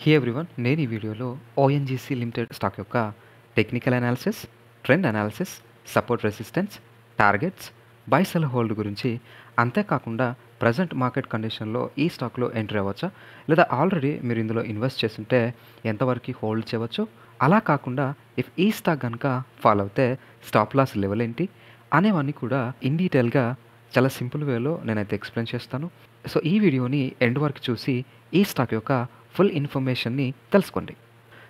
హే everyone, నేను ఈ వీడియోలో ఓఎన్జీసీ లిమిటెడ్ స్టాక్ యొక్క technical analysis, trend analysis, support resistance, targets, buy sell hold గురించి, అంతేకాకుండా ప్రజెంట్ మార్కెట్ కండిషన్లో ఈ స్టాక్లో ఎంట్రీ అవ్వచ్చా, లేదా ఆల్రెడీ మీరు ఇందులో ఇన్వెస్ట్ చేస్తుంటే ఎంతవరకు హోల్డ్ చేయవచ్చు, అలా కాకుండా ఇఫ్ ఈ స్టాక్ కనుక ఫాలో అవుతే స్టాప్ లాస్ లెవెల్ ఏంటి అనేవన్నీ కూడా ఇన్ డీటెయిల్గా చాలా సింపుల్ వేలో నేనైతే ఎక్స్ప్లెయిన్ చేస్తాను. సో ఈ వీడియోని ఎండ్ వరకు చూసి ఈ స్టాక్ యొక్క ఫుల్ ఇన్ఫర్మేషన్ని తెలుసుకోండి.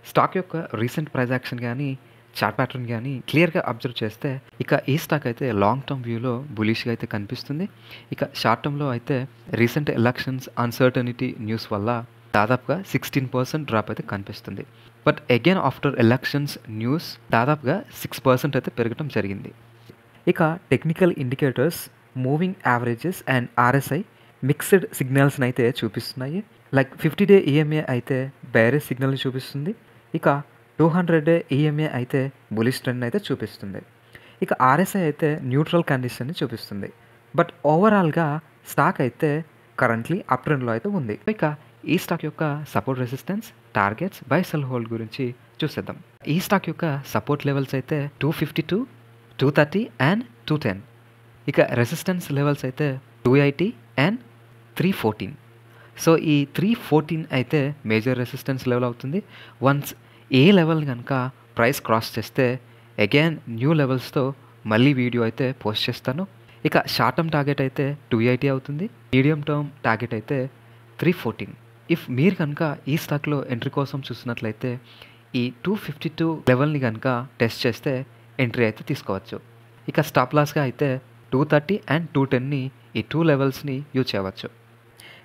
స్టాక్ యొక్క రీసెంట్ ప్రైస్ యాక్షన్ కానీ, చార్ట్ ప్యాటర్న్ కానీ క్లియర్గా అబ్జర్వ్ చేస్తే ఇక ఈ స్టాక్ అయితే లాంగ్ టర్మ్ వ్యూలో బులిష్గా అయితే కనిపిస్తుంది. ఇక షార్ట్ టర్మ్లో అయితే రీసెంట్ ఎలక్షన్స్ అన్సర్టనిటీ న్యూస్ వల్ల దాదాపుగా 16% డ్రాప్ అయితే కనిపిస్తుంది. But again after elections news దాదాపుగా 6% అయితే పెరగడం జరిగింది. ఇక technical indicators, moving averages and RSI mixed సిగ్నల్స్ని అయితే చూపిస్తున్నాయి. లైక్ 50-day ఈఎంఏ అయితే బేరిష్ సిగ్నల్ని చూపిస్తుంది. ఇక 200-day ఈఎంఏ అయితే బులిష్ ట్రెండ్ అయితే చూపిస్తుంది. ఇక ఆర్ఎస్ఐ అయితే న్యూట్రల్ కండిషన్ని చూపిస్తుంది. బట్ ఓవరాల్గా స్టాక్ అయితే కరెంట్లీ అప్ ట్రెండ్లో అయితే ఉంది. ఇక ఈ స్టాక్ యొక్క support resistance, targets, buy sell hold గురించి చూసేద్దాం. ఈ స్టాక్ యొక్క సపోర్ట్ లెవెల్స్ అయితే 252, 230 అండ్ 210. ఇక రెసిస్టెన్స్ లెవెల్స్ అయితే 280 అండ్ 314. సో ఈ 314 అయితే మేజర్ రెసిస్టెన్స్ లెవెల్ అవుతుంది. వన్స్ ఏ లెవెల్ కనుక ప్రైస్ క్రాస్ చేస్తే అగైన్ న్యూ లెవెల్స్తో మళ్ళీ వీడియో అయితే పోస్ట్ చేస్తాను. ఇక షార్ట్ టర్మ్ టార్గెట్ అయితే 280 అవుతుంది. మీడియం టర్మ్ టార్గెట్ అయితే 314. ఇఫ్ మీరు కనుక ఈ స్టాక్లో ఎంట్రీ కోసం చూసినట్లయితే ఈ 252 లెవెల్ని కనుక టెస్ట్ చేస్తే ఎంట్రీ అయితే తీసుకోవచ్చు. ఇక స్టాప్ లాస్గా అయితే 230 అండ్ 210ని ఈ 2 లెవెల్స్ని యూజ్ చేయవచ్చు.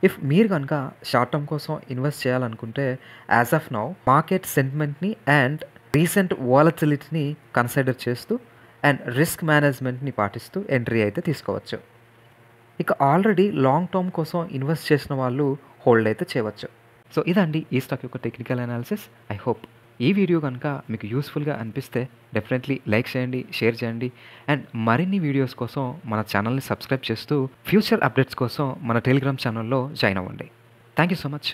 ఇఫ్ మీరు కనుక షార్ట్ టర్మ్ కోసం ఇన్వెస్ట్ చేయాలనుకుంటే యాజ్ ఆఫ్ నౌ మార్కెట్ సెంటిమెంట్ని అండ్ రీసెంట్ వాలటిలిటీని కన్సిడర్ చేస్తూ అండ్ రిస్క్ మేనేజ్మెంట్ని పాటిస్తూ ఎంట్రీ అయితే తీసుకోవచ్చు. ఇక ఆల్రెడీ లాంగ్ టర్మ్ కోసం ఇన్వెస్ట్ చేసిన వాళ్ళు హోల్డ్ అయితే చేయవచ్చు. సో ఇదండి ఈ స్టాక్ యొక్క టెక్నికల్ అనాలిసిస్. ఐ హోప్ ఈ వీడియో కనుక మీకు యూస్ఫుల్గా అనిపిస్తే డెఫినెట్లీ లైక్ చేయండి, షేర్ చేయండి అండ్ మరిన్ని వీడియోస్ కోసం మన ఛానల్ని సబ్స్క్రైబ్ చేస్తూ ఫ్యూచర్ అప్డేట్స్ కోసం మన టెలిగ్రామ్ ఛానల్లో జాయిన్ అవ్వండి. Thank you so much.